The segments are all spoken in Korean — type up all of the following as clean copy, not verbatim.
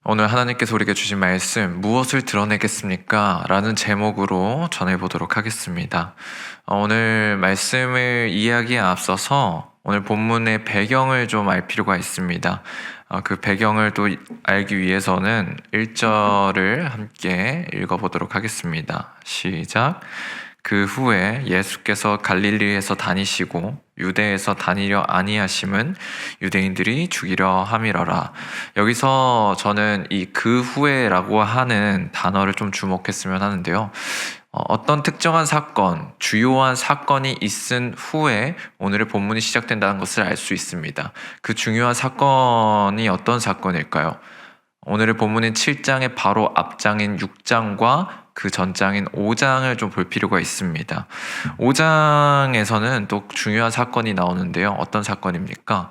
오늘 하나님께서 우리에게 주신 말씀, 무엇을 드러내겠습니까? 라는 제목으로 전해보도록 하겠습니다. 오늘 말씀을 이해하기에 앞서서 오늘 본문의 배경을 좀 알 필요가 있습니다. 그 배경을 또 알기 위해서는 1절을 함께 읽어보도록 하겠습니다. 시작. 그 후에 예수께서 갈릴리에서 다니시고 유대에서 다니려 아니하심은 유대인들이 죽이려 함이러라. 여기서 저는 이 그 후에라고 하는 단어를 좀 주목했으면 하는데요. 어떤 특정한 사건, 주요한 사건이 있은 후에 오늘의 본문이 시작된다는 것을 알 수 있습니다. 그 중요한 사건이 어떤 사건일까요? 오늘의 본문인 7장의 바로 앞장인 6장과 그 전장인 5장을 좀 볼 필요가 있습니다. 5장에서는 또 중요한 사건이 나오는데요. 어떤 사건입니까?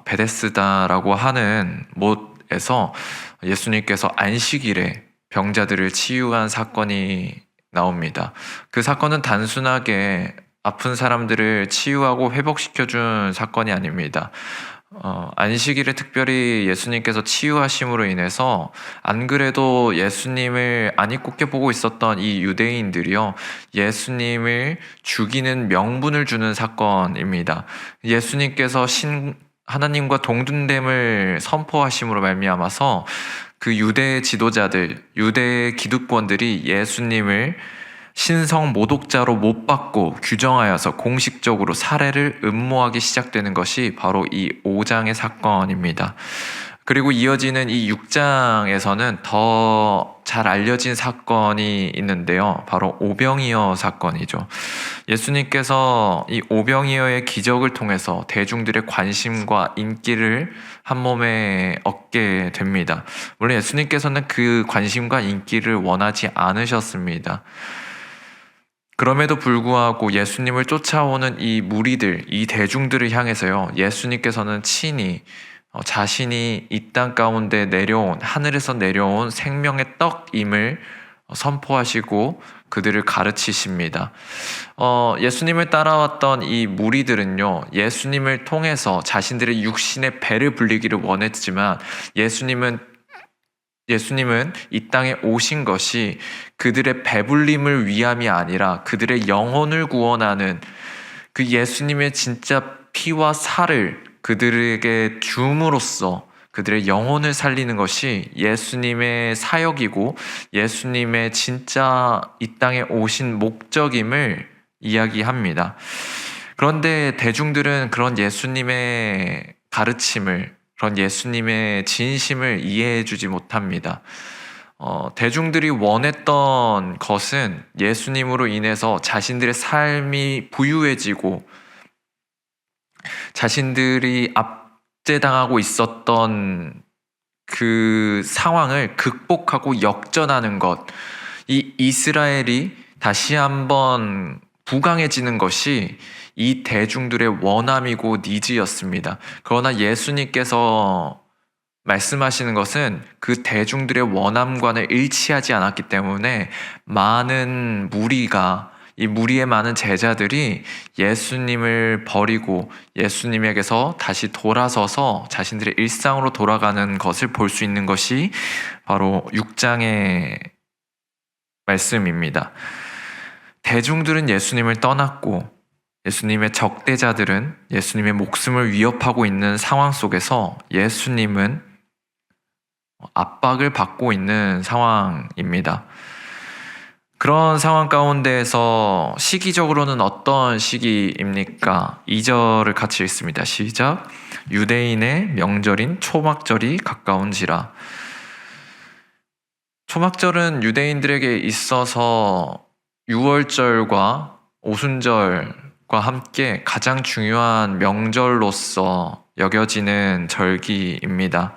베데스다라고 하는 못에서 예수님께서 안식일에 병자들을 치유한 사건이 나옵니다. 그 사건은 단순하게 아픈 사람들을 치유하고 회복시켜준 사건이 아닙니다. 안식일에 특별히 예수님께서 치유하심으로 인해서 안 그래도 예수님을 안입곱게 보고 있었던 이 유대인들이요, 예수님을 죽이는 명분을 주는 사건입니다. 예수님께서 하나님과 동등됨을 선포하심으로 말미암아서 그 유대 지도자들, 유대 기득권들이 예수님을 신성 모독자로 못 박고 규정하여서 공식적으로 살해를 음모하기 시작되는 것이 바로 이 5장의 사건입니다. 그리고 이어지는 이 6장에서는 더 잘 알려진 사건이 있는데요. 바로 오병이어 사건이죠. 예수님께서 이 오병이어의 기적을 통해서 대중들의 관심과 인기를 한 몸에 얻게 됩니다. 물론 예수님께서는 그 관심과 인기를 원하지 않으셨습니다. 그럼에도 불구하고 예수님을 쫓아오는 이 무리들, 이 대중들을 향해서요, 예수님께서는 친히 자신이 이 땅 가운데 하늘에서 내려온 생명의 떡임을 선포하시고 그들을 가르치십니다. 예수님을 따라왔던 이 무리들은요, 예수님을 통해서 자신들의 육신의 배를 불리기를 원했지만 예수님은 이 땅에 오신 것이 그들의 배불림을 위함이 아니라 그들의 영혼을 구원하는 그 예수님의 진짜 피와 살을 그들에게 줌으로써 그들의 영혼을 살리는 것이 예수님의 사역이고 예수님의 진짜 이 땅에 오신 목적임을 이야기합니다. 그런데 대중들은 그런 예수님의 가르침을, 그런 예수님의 진심을 이해해주지 못합니다. 대중들이 원했던 것은 예수님으로 인해서 자신들의 삶이 부유해지고 자신들이 압제당하고 있었던 그 상황을 극복하고 역전하는 것, 이 이스라엘이 다시 한번 부강해지는 것이 이 대중들의 원함이고 니즈였습니다. 그러나 예수님께서 말씀하시는 것은 그 대중들의 원함과는 일치하지 않았기 때문에 많은 무리가, 이 무리의 많은 제자들이 예수님을 버리고 예수님에게서 다시 돌아서서 자신들의 일상으로 돌아가는 것을 볼 수 있는 것이 바로 6장의 말씀입니다. 대중들은 예수님을 떠났고 예수님의 적대자들은 예수님의 목숨을 위협하고 있는 상황 속에서 예수님은 압박을 받고 있는 상황입니다. 그런 상황 가운데에서 시기적으로는 어떤 시기입니까? 2절을 같이 읽습니다. 시작. 유대인의 명절인 초막절이 가까운지라. 초막절은 유대인들에게 있어서 유월절과 오순절과 함께 가장 중요한 명절로서 여겨지는 절기입니다.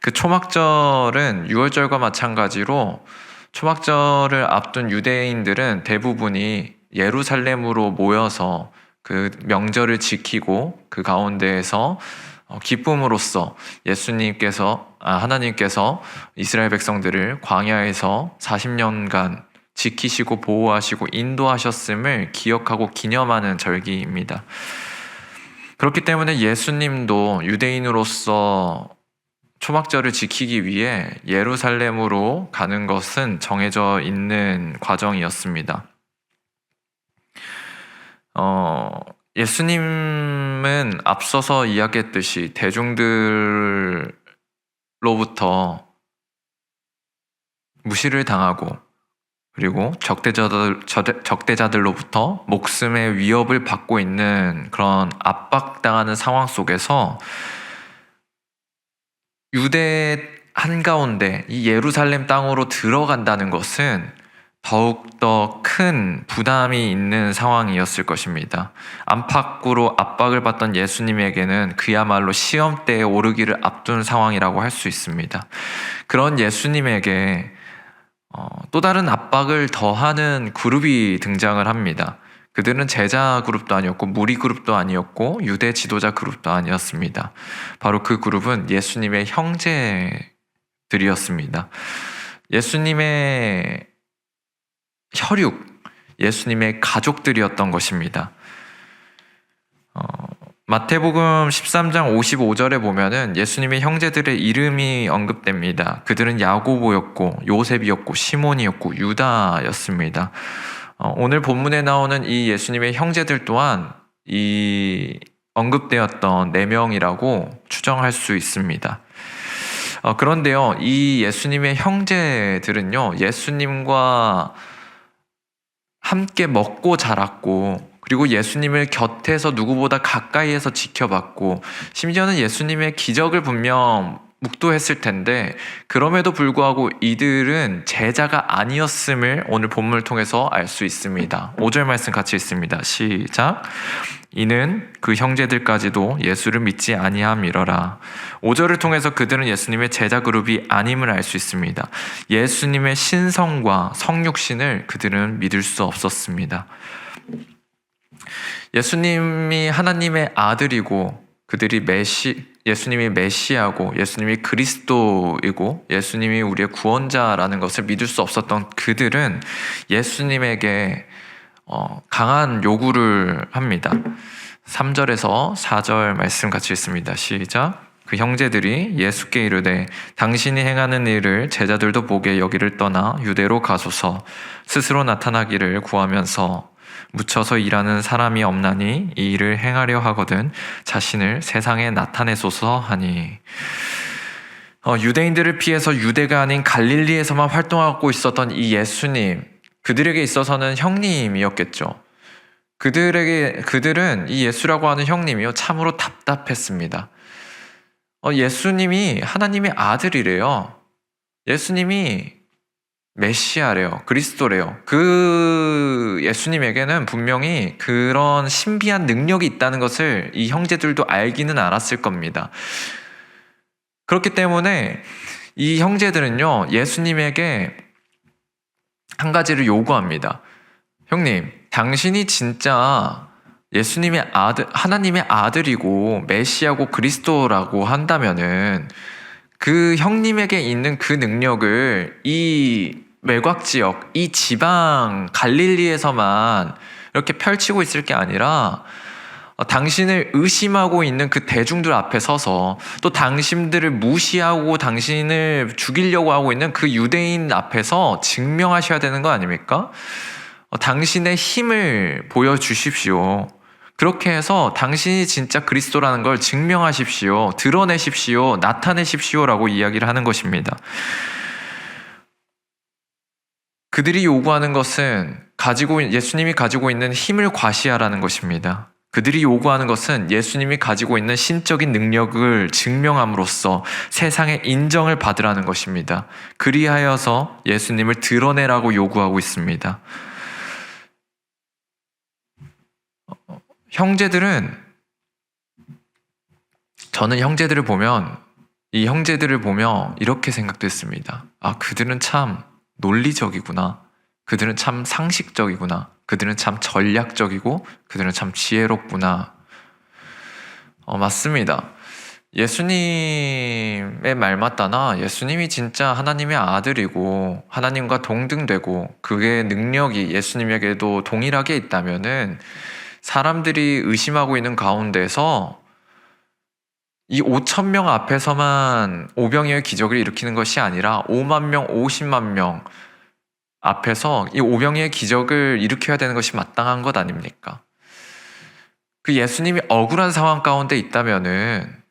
그 초막절은 유월절과 마찬가지로 초막절을 앞둔 유대인들은 대부분이 예루살렘으로 모여서 그 명절을 지키고 그 가운데에서 기쁨으로써 하나님께서 이스라엘 백성들을 광야에서 40년간 지키시고 보호하시고 인도하셨음을 기억하고 기념하는 절기입니다. 그렇기 때문에 예수님도 유대인으로서 초막절을 지키기 위해 예루살렘으로 가는 것은 정해져 있는 과정이었습니다. 예수님은 앞서서 이야기했듯이 대중들로부터 무시를 당하고 그리고 적대자들로부터 목숨의 위협을 받고 있는 그런 압박당하는 상황 속에서 유대 한가운데 이 예루살렘 땅으로 들어간다는 것은 더욱더 큰 부담이 있는 상황이었을 것입니다. 안팎으로 압박을 받던 예수님에게는 그야말로 시험대에 오르기를 앞둔 상황이라고 할 수 있습니다. 그런 예수님에게 또 다른 압박을 더하는 그룹이 등장을 합니다. 그들은 제자 그룹도 아니었고 무리 그룹도 아니었고 유대 지도자 그룹도 아니었습니다. 바로 그 그룹은 예수님의 형제들이었습니다. 예수님의 혈육, 예수님의 가족들이었던 것입니다. 마태복음 13장 55절에 보면은 예수님의 형제들의 이름이 언급됩니다. 그들은 야고보였고 요셉이었고 시몬이었고 유다였습니다. 오늘 본문에 나오는 이 예수님의 형제들 또한 이 언급되었던 4명이라고 추정할 수 있습니다. 그런데요, 이 예수님의 형제들은요, 예수님과 함께 먹고 자랐고 그리고 예수님을 곁에서 누구보다 가까이에서 지켜봤고 심지어는 예수님의 기적을 분명 묵도했을 텐데 그럼에도 불구하고 이들은 제자가 아니었음을 오늘 본문을 통해서 알 수 있습니다. 5절 말씀 같이 읽습니다. 시작. 이는 그 형제들까지도 예수를 믿지 아니함이러라. 5절을 통해서 그들은 예수님의 제자 그룹이 아님을 알 수 있습니다. 예수님의 신성과 성육신을 그들은 믿을 수 없었습니다. 예수님이 하나님의 아들이고 그들이 예수님이 메시아고 예수님이 그리스도이고 예수님이 우리의 구원자라는 것을 믿을 수 없었던 그들은 예수님에게 강한 요구를 합니다. 3절에서 4절 말씀 같이 읽습니다. 시작. 그 형제들이 예수께 이르되 당신이 행하는 일을 제자들도 보게 여기를 떠나 유대로 가소서. 스스로 나타나기를 구하면서 묻혀서 일하는 사람이 없나니 이 일을 행하려 하거든 자신을 세상에 나타내소서 하니. 유대인들을 피해서 유대가 아닌 갈릴리에서만 활동하고 있었던 이 예수님, 그들에게 있어서는 형님이었겠죠. 그들은 이 예수라고 하는 형님이요 참으로 답답했습니다. 예수님이 하나님의 아들이래요. 예수님이 메시아래요. 그리스도래요. 그 예수님에게는 분명히 그런 신비한 능력이 있다는 것을 이 형제들도 알기는 알았을 겁니다. 그렇기 때문에 이 형제들은요, 예수님에게 한 가지를 요구합니다. 형님, 당신이 진짜 예수님의 아들, 하나님의 아들이고 메시아고 그리스도라고 한다면은 그 형님에게 있는 그 능력을 이 외곽 지역, 이 지방 갈릴리에서만 이렇게 펼치고 있을 게 아니라 당신을 의심하고 있는 그 대중들 앞에 서서 또 당신들을 무시하고 당신을 죽이려고 하고 있는 그 유대인 앞에서 증명하셔야 되는 거 아닙니까? 당신의 힘을 보여주십시오. 그렇게 해서 당신이 진짜 그리스도라는 걸 증명하십시오. 드러내십시오. 나타내십시오라고 이야기를 하는 것입니다. 그들이 요구하는 것은 예수님이 가지고 있는 힘을 과시하라는 것입니다. 그들이 요구하는 것은 예수님이 가지고 있는 신적인 능력을 증명함으로써 세상의 인정을 받으라는 것입니다. 그리하여서 예수님을 드러내라고 요구하고 있습니다. 저는 형제들을 보면 이렇게 생각됐습니다. 그들은 참 논리적이구나. 그들은 참 상식적이구나. 그들은 참 전략적이고 그들은 참 지혜롭구나. 맞습니다. 예수님의 말 맞다나 예수님이 진짜 하나님의 아들이고 하나님과 동등되고 그의 능력이 예수님에게도 동일하게 있다면은 사람들이 의심하고 있는 가운데서 이 5천 명 앞에서만 오병이어의 기적을 일으키는 것이 아니라 5만 명, 50만 명 앞에서 이 오병이어의 기적을 일으켜야 되는 것이 마땅한 것 아닙니까? 그 예수님이 억울한 상황 가운데 있다면은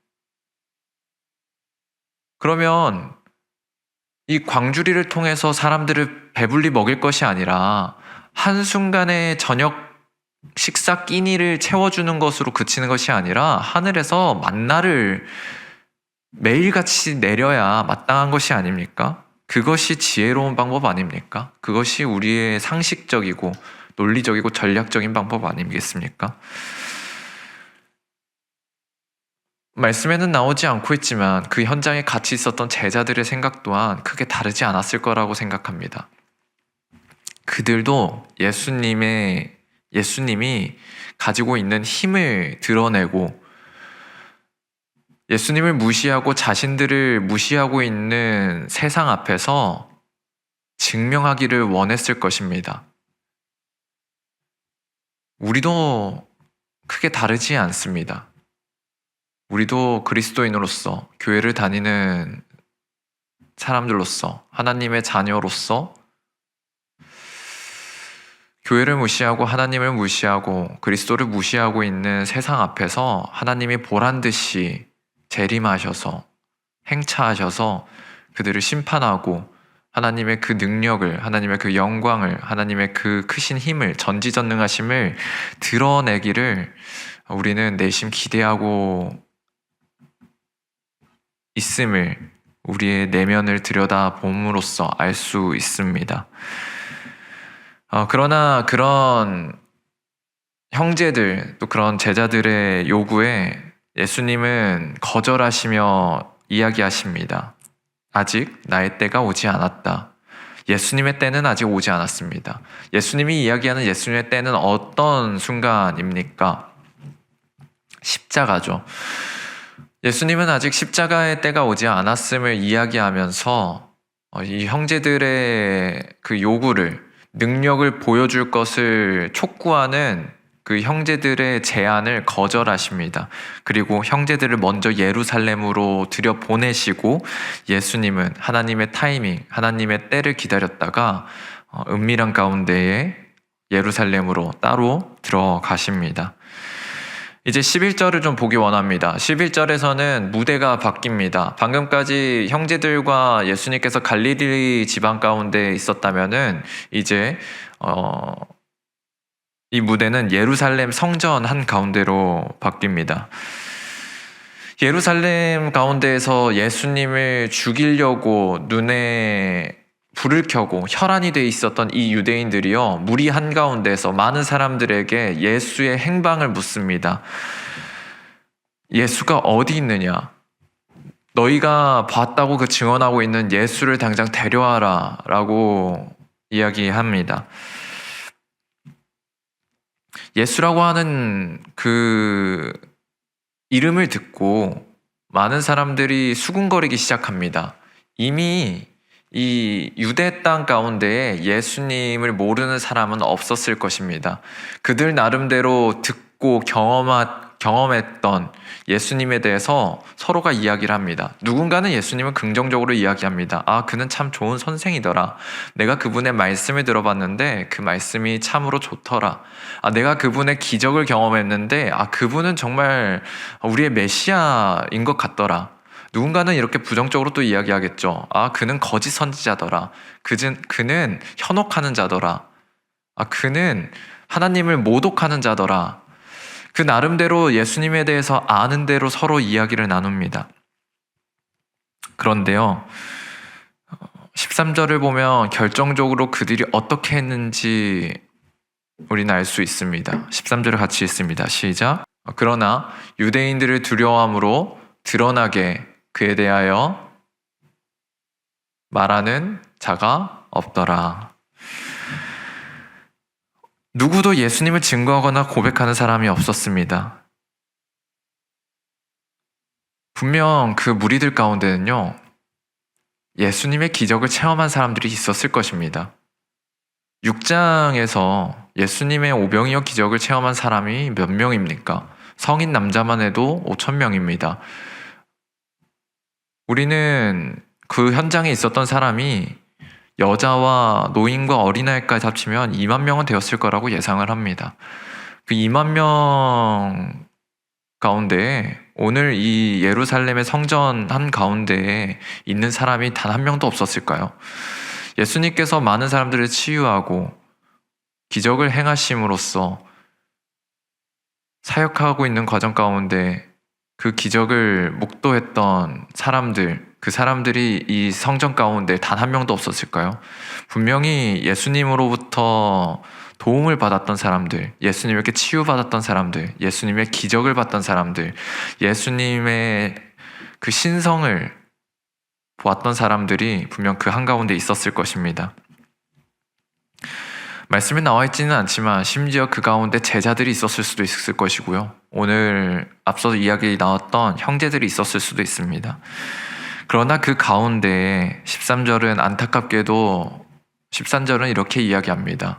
그러면 이 광주리를 통해서 사람들을 배불리 먹일 것이 아니라 한순간에 저녁 식사 끼니를 채워주는 것으로 그치는 것이 아니라 하늘에서 만나를 매일같이 내려야 마땅한 것이 아닙니까? 그것이 지혜로운 방법 아닙니까? 그것이 우리의 상식적이고 논리적이고 전략적인 방법 아니겠습니까? 말씀에는 나오지 않고 있지만 그 현장에 같이 있었던 제자들의 생각 또한 크게 다르지 않았을 거라고 생각합니다. 그들도 예수님이 가지고 있는 힘을 드러내고 예수님을 무시하고 자신들을 무시하고 있는 세상 앞에서 증명하기를 원했을 것입니다. 우리도 크게 다르지 않습니다. 우리도 그리스도인으로서, 교회를 다니는 사람들로서, 하나님의 자녀로서 교회를 무시하고 하나님을 무시하고 그리스도를 무시하고 있는 세상 앞에서 하나님이 보란듯이 재림하셔서 행차하셔서 그들을 심판하고 하나님의 그 능력을, 하나님의 그 영광을, 하나님의 그 크신 힘을, 전지전능하심을 드러내기를 우리는 내심 기대하고 있음을 우리의 내면을 들여다봄으로써 알 수 있습니다. 그러나 그런 형제들 또 그런 제자들의 요구에 예수님은 거절하시며 이야기하십니다. 아직 나의 때가 오지 않았다. 예수님의 때는 아직 오지 않았습니다. 예수님이 이야기하는 예수님의 때는 어떤 순간입니까? 십자가죠. 예수님은 아직 십자가의 때가 오지 않았음을 이야기하면서 이 형제들의 그 요구를, 능력을 보여줄 것을 촉구하는 그 형제들의 제안을 거절하십니다. 그리고 형제들을 먼저 예루살렘으로 들여보내시고 예수님은 하나님의 타이밍, 하나님의 때를 기다렸다가 은밀한 가운데에 예루살렘으로 따로 들어가십니다. 이제 11절을 좀 보기 원합니다. 11절에서는 무대가 바뀝니다. 방금까지 형제들과 예수님께서 갈릴리 지방 가운데 있었다면은 이제 이 무대는 예루살렘 성전 한 가운데로 바뀝니다. 예루살렘 가운데에서 예수님을 죽이려고 눈에 불을 켜고 혈안이 돼 있었던 이 유대인들이요, 무리 한가운데서 많은 사람들에게 예수의 행방을 묻습니다. 예수가 어디 있느냐? 너희가 봤다고 그 증언하고 있는 예수를 당장 데려와라 라고 이야기합니다. 예수라고 하는 그 이름을 듣고 많은 사람들이 수군거리기 시작합니다. 이미 이 유대 땅 가운데에 예수님을 모르는 사람은 없었을 것입니다. 그들 나름대로 듣고 경험했던 예수님에 대해서 서로가 이야기를 합니다. 누군가는 예수님을 긍정적으로 이야기합니다. 아, 그는 참 좋은 선생이더라. 내가 그분의 말씀을 들어봤는데 그 말씀이 참으로 좋더라. 아, 내가 그분의 기적을 경험했는데 그분은 정말 우리의 메시아인 것 같더라. 누군가는 이렇게 부정적으로 또 이야기하겠죠. 아, 그는 거짓 선지자더라. 그는 현혹하는 자더라. 그는 하나님을 모독하는 자더라. 그 나름대로 예수님에 대해서 아는 대로 서로 이야기를 나눕니다. 그런데요, 13절을 보면 결정적으로 그들이 어떻게 했는지 우리는 알 수 있습니다. 13절을 같이 읽습니다. 시작. 그러나 유대인들을 두려워함으로 드러나게 그에 대하여 말하는 자가 없더라. 누구도 예수님을 증거하거나 고백하는 사람이 없었습니다. 분명 그 무리들 가운데는요, 예수님의 기적을 체험한 사람들이 있었을 것입니다. 6장에서 예수님의 오병이어 기적을 체험한 사람이 몇 명입니까? 성인 남자만 해도 5,000명입니다. 우리는 그 현장에 있었던 사람이 여자와 노인과 어린아이까지 합치면 2만 명은 되었을 거라고 예상을 합니다. 그 2만 명 가운데 오늘 이 예루살렘의 성전 한가운데에 있는 사람이 단 한 명도 없었을까요? 예수님께서 많은 사람들을 치유하고 기적을 행하심으로써 사역하고 있는 과정 가운데 그 기적을 목도했던 사람들, 그 사람들이 이 성전 가운데 단 한 명도 없었을까요? 분명히 예수님으로부터 도움을 받았던 사람들, 예수님에게 치유받았던 사람들, 예수님의 기적을 봤던 사람들, 예수님의 그 신성을 보았던 사람들이 분명 그 한가운데 있었을 것입니다. 말씀에 나와 있지는 않지만 심지어 그 가운데 제자들이 있었을 수도 있을 것이고요. 오늘 앞서 이야기 나왔던 형제들이 있었을 수도 있습니다. 그러나 그 가운데 13절은 안타깝게도 13절은 이렇게 이야기합니다.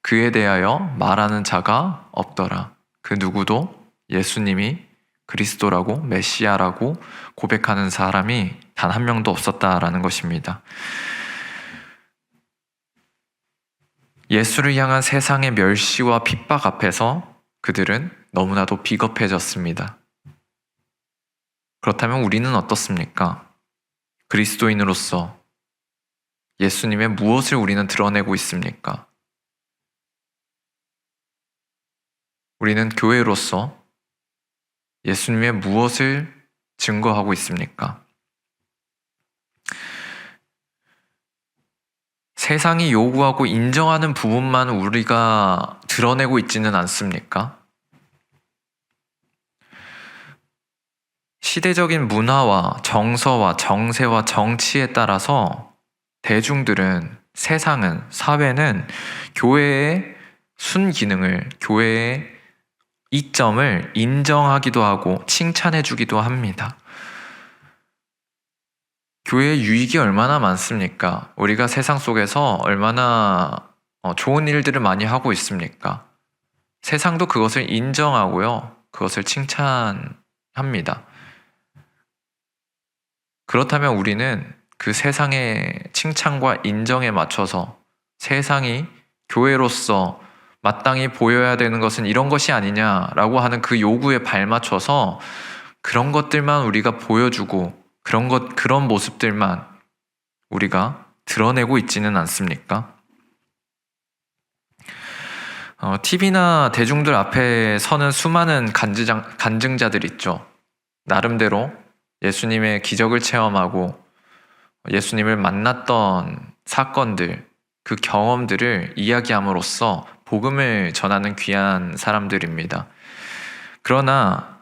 그에 대하여 말하는 자가 없더라. 그 누구도 예수님이 그리스도라고 메시아라고 고백하는 사람이 단 한 명도 없었다라는 것입니다. 예수를 향한 세상의 멸시와 핍박 앞에서 그들은 너무나도 비겁해졌습니다. 그렇다면 우리는 어떻습니까? 그리스도인으로서 예수님의 무엇을 우리는 드러내고 있습니까? 우리는 교회로서 예수님의 무엇을 증거하고 있습니까? 세상이 요구하고 인정하는 부분만 우리가 드러내고 있지는 않습니까? 시대적인 문화와 정서와 정세와 정치에 따라서 대중들은, 세상은, 사회는 교회의 순기능을, 교회의 이점을 인정하기도 하고 칭찬해주기도 합니다. 교회의 유익이 얼마나 많습니까? 우리가 세상 속에서 얼마나 좋은 일들을 많이 하고 있습니까? 세상도 그것을 인정하고요. 그것을 칭찬합니다. 그렇다면 우리는 그 세상의 칭찬과 인정에 맞춰서 세상이 교회로서 마땅히 보여야 되는 것은 이런 것이 아니냐라고 하는 그 요구에 발맞춰서 그런 것들만 우리가 보여주고 그런 모습들만 우리가 드러내고 있지는 않습니까? TV나 대중들 앞에 서는 수많은 간증자들 있죠. 나름대로 예수님의 기적을 체험하고 예수님을 만났던 사건들, 그 경험들을 이야기함으로써 복음을 전하는 귀한 사람들입니다. 그러나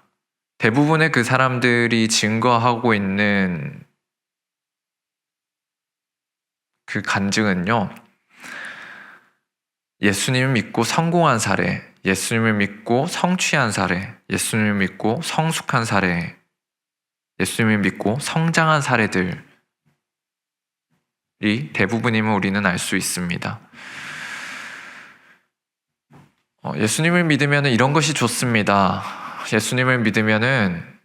대부분의 그 사람들이 증거하고 있는 그 간증은요, 예수님을 믿고 성공한 사례, 예수님을 믿고 성취한 사례, 예수님을 믿고 성숙한 사례, 예수님을 믿고 성장한 사례들이 대부분임을 우리는 알 수 있습니다. 예수님을 믿으면 이런 것이 좋습니다. 예수님을 믿으면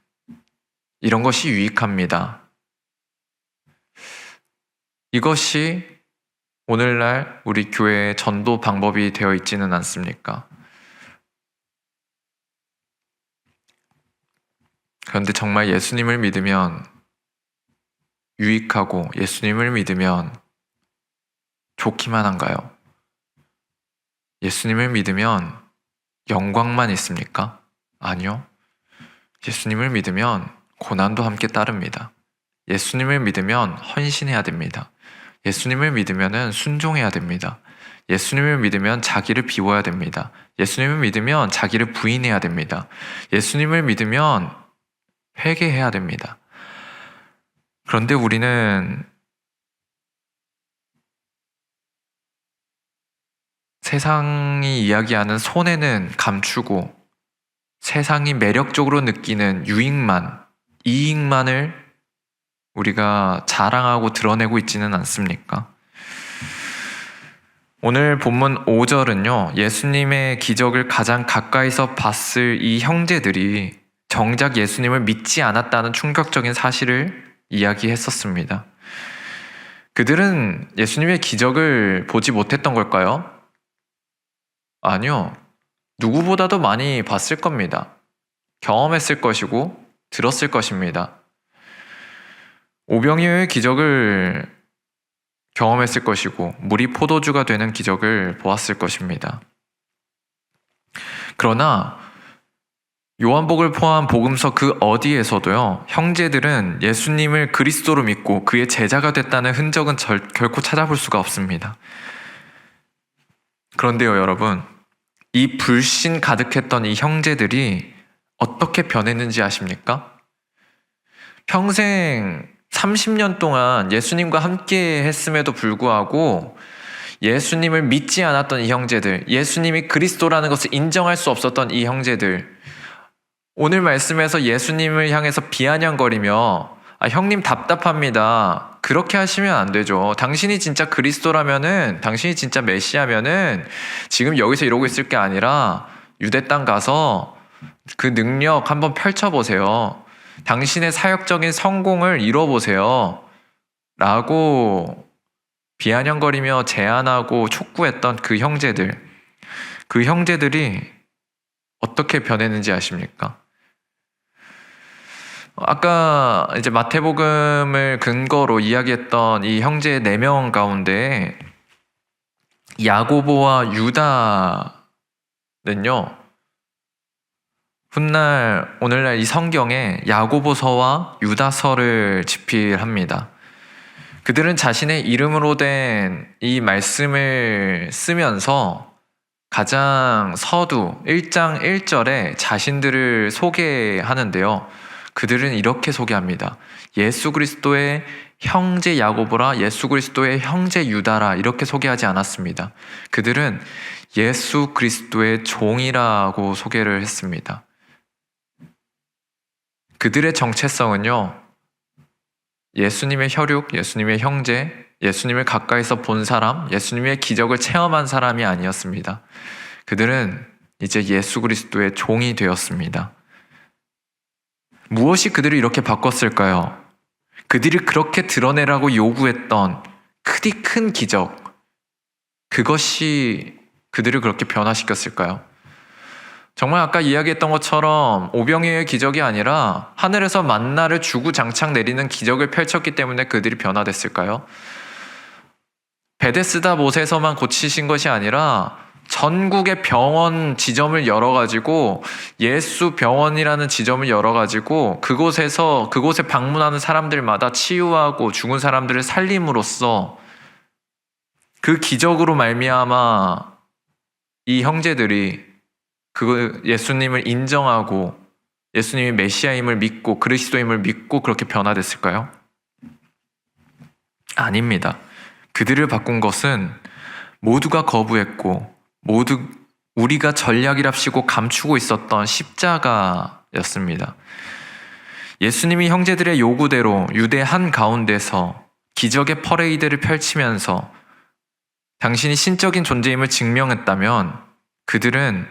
이런 것이 유익합니다. 이것이 오늘날 우리 교회의 전도 방법이 되어 있지는 않습니까? 그런데 정말 예수님을 믿으면 유익하고 예수님을 믿으면 좋기만 한가요? 예수님을 믿으면 영광만 있습니까? 아니요. 예수님을 믿으면 고난도 함께 따릅니다. 예수님을 믿으면 헌신해야 됩니다. 예수님을 믿으면 순종해야 됩니다. 예수님을 믿으면 자기를 비워야 됩니다. 예수님을 믿으면 자기를 부인해야 됩니다. 예수님을 믿으면 회개해야 됩니다. 그런데 우리는 세상이 이야기하는 손해는 감추고 세상이 매력적으로 느끼는 유익만, 이익만을 우리가 자랑하고 드러내고 있지는 않습니까? 오늘 본문 5절은요, 예수님의 기적을 가장 가까이서 봤을 이 형제들이 정작 예수님을 믿지 않았다는 충격적인 사실을 이야기했었습니다. 그들은 예수님의 기적을 보지 못했던 걸까요? 아니요. 누구보다도 많이 봤을 겁니다. 경험했을 것이고 들었을 것입니다. 오병이어의 기적을 경험했을 것이고 물이 포도주가 되는 기적을 보았을 것입니다. 그러나 요한복음을 포함한 복음서 그 어디에서도요, 형제들은 예수님을 그리스도로 믿고 그의 제자가 됐다는 흔적은 결코 찾아볼 수가 없습니다. 그런데요, 여러분, 이 불신 가득했던 이 형제들이 어떻게 변했는지 아십니까? 평생 30년 동안 예수님과 함께 했음에도 불구하고 예수님을 믿지 않았던 이 형제들, 예수님이 그리스도라는 것을 인정할 수 없었던 이 형제들, 오늘 말씀에서 예수님을 향해서 비아냥거리며 형님 답답합니다. 그렇게 하시면 안 되죠. 당신이 진짜 그리스도라면은, 당신이 진짜 메시아면은 지금 여기서 이러고 있을 게 아니라 유대 땅 가서 그 능력 한번 펼쳐보세요. 당신의 사역적인 성공을 이뤄보세요. 라고 비아냥거리며 제안하고 촉구했던 그 형제들이 어떻게 변했는지 아십니까? 아까 이제 마태복음을 근거로 이야기했던 이 형제 4명 가운데 야고보와 유다는요, 오늘날 이 성경에 야고보서와 유다서를 집필합니다. 그들은 자신의 이름으로 된 이 말씀을 쓰면서 가장 서두 1장 1절에 자신들을 소개하는데요. 그들은 이렇게 소개합니다. 예수 그리스도의 형제 야고보라, 예수 그리스도의 형제 유다라, 이렇게 소개하지 않았습니다. 그들은 예수 그리스도의 종이라고 소개를 했습니다. 그들의 정체성은요, 예수님의 혈육, 예수님의 형제, 예수님을 가까이서 본 사람, 예수님의 기적을 체험한 사람이 아니었습니다. 그들은 이제 예수 그리스도의 종이 되었습니다. 무엇이 그들을 이렇게 바꿨을까요? 그들이 그렇게 드러내라고 요구했던 큰 기적, 그것이 그들을 그렇게 변화시켰을까요? 정말 아까 이야기했던 것처럼 오병이어의 기적이 아니라 하늘에서 만나를 주구장창 내리는 기적을 펼쳤기 때문에 그들이 변화됐을까요? 베데스다 못에서만 고치신 것이 아니라 전국의 병원 지점을 열어가지고, 예수 병원이라는 지점을 열어가지고 그곳에 방문하는 사람들마다 치유하고 죽은 사람들을 살림으로써 그 기적으로 말미암아 이 형제들이 예수님을 인정하고 예수님이 메시아임을 믿고 그리스도임을 믿고 그렇게 변화됐을까요? 아닙니다. 그들을 바꾼 것은 모두가 거부했고 우리가 전략이랍시고 감추고 있었던 십자가였습니다. 예수님이 형제들의 요구대로 유대 한가운데서 기적의 퍼레이드를 펼치면서 당신이 신적인 존재임을 증명했다면 그들은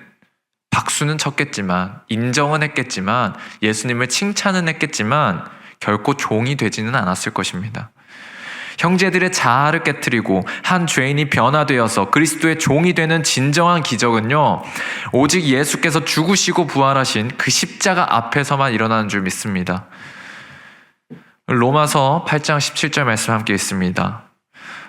박수는 쳤겠지만, 인정은 했겠지만, 예수님을 칭찬은 했겠지만 결코 종이 되지는 않았을 것입니다. 형제들의 자아를 깨트리고 한 죄인이 변화되어서 그리스도의 종이 되는 진정한 기적은요, 오직 예수께서 죽으시고 부활하신 그 십자가 앞에서만 일어나는 줄 믿습니다. 로마서 8장 17절 말씀 함께 있습니다.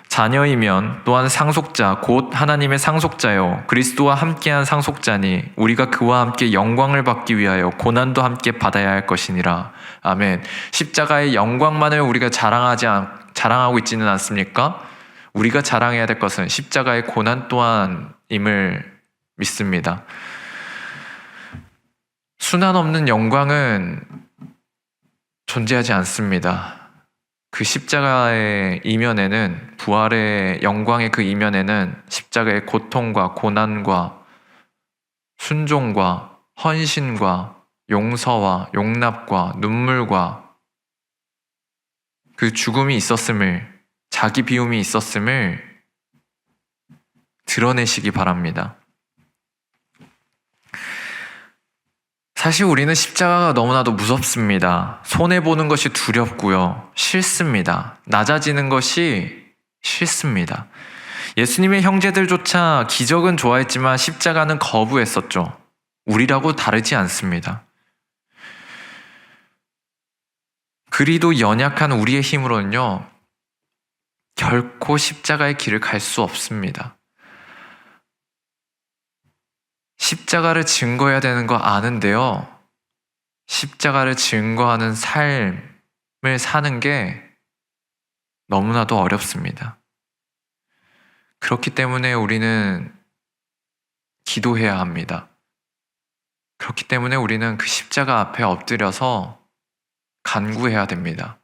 자녀이면 또한 상속자 곧 하나님의 상속자요 그리스도와 함께한 상속자니 우리가 그와 함께 영광을 받기 위하여 고난도 함께 받아야 할 것이니라. 아멘. 십자가의 영광만을 우리가 자랑하고 있지는 않습니까? 우리가 자랑해야 될 것은 십자가의 고난 또한임을 믿습니다. 순환 없는 영광은 존재하지 않습니다. 그 십자가의 이면에는, 부활의 영광의 그 이면에는 십자가의 고통과 고난과 순종과 헌신과 용서와 용납과 눈물과 그 죽음이 있었음을, 자기 비움이 있었음을 드러내시기 바랍니다. 사실 우리는 십자가가 너무나도 무섭습니다. 손해보는 것이 두렵고요. 싫습니다. 낮아지는 것이 싫습니다. 예수님의 형제들조차 기적은 좋아했지만 십자가는 거부했었죠. 우리라고 다르지 않습니다. 그리도 연약한 우리의 힘으로는요, 결코 십자가의 길을 갈 수 없습니다. 십자가를 증거해야 되는 거 아는데요, 십자가를 증거하는 삶을 사는 게 너무나도 어렵습니다. 그렇기 때문에 우리는 기도해야 합니다. 그렇기 때문에 우리는 그 십자가 앞에 엎드려서 간구해야 됩니다.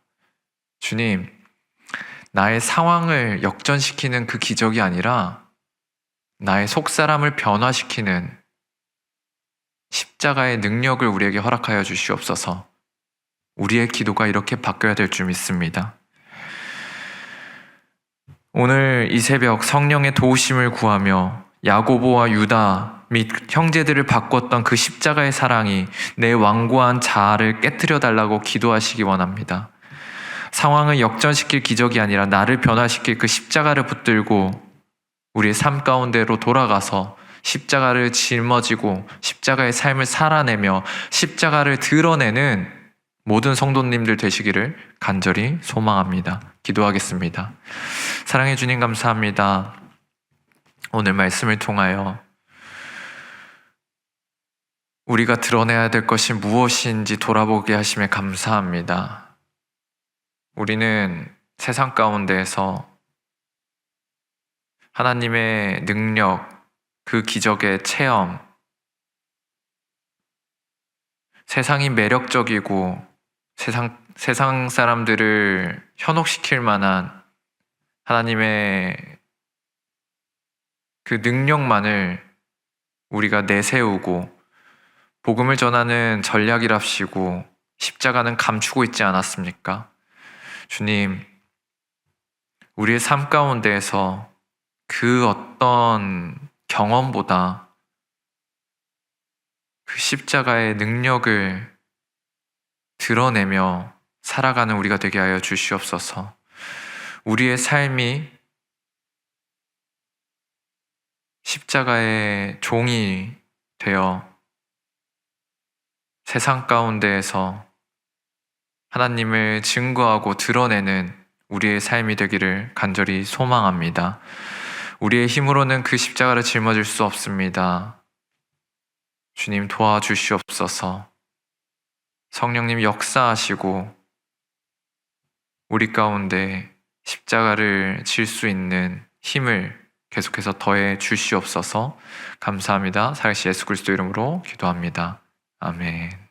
주님, 나의 상황을 역전시키는 그 기적이 아니라 나의 속사람을 변화시키는 십자가의 능력을 우리에게 허락하여 주시옵소서. 우리의 기도가 이렇게 바뀌어야 될 줄 믿습니다. 오늘 이 새벽 성령의 도우심을 구하며 야고보와 유다 및 형제들을 바꿨던 그 십자가의 사랑이 내 완고한 자아를 깨트려 달라고 기도하시기 원합니다. 상황을 역전시킬 기적이 아니라 나를 변화시킬 그 십자가를 붙들고 우리의 삶 가운데로 돌아가서 십자가를 짊어지고 십자가의 삶을 살아내며 십자가를 드러내는 모든 성도님들 되시기를 간절히 소망합니다. 기도하겠습니다. 사랑해 주님 감사합니다. 오늘 말씀을 통하여 우리가 드러내야 될 것이 무엇인지 돌아보게 하심에 감사합니다. 우리는 세상 가운데에서 하나님의 능력, 그 기적의 체험, 세상이 매력적이고 세상 사람들을 현혹시킬 만한 하나님의 그 능력만을 우리가 내세우고 복음을 전하는 전략이랍시고 십자가는 감추고 있지 않았습니까? 주님, 우리의 삶 가운데에서 그 어떤 경험보다 그 십자가의 능력을 드러내며 살아가는 우리가 되게 하여 주시옵소서. 우리의 삶이 십자가의 종이 되어 세상 가운데에서 하나님을 증거하고 드러내는 우리의 삶이 되기를 간절히 소망합니다. 우리의 힘으로는 그 십자가를 짊어질 수 없습니다. 주님 도와주시옵소서. 성령님 역사하시고 우리 가운데 십자가를 질 수 있는 힘을 계속해서 더해 주시옵소서. 감사합니다. 살아계신 예수 그리스도 이름으로 기도합니다. 아멘.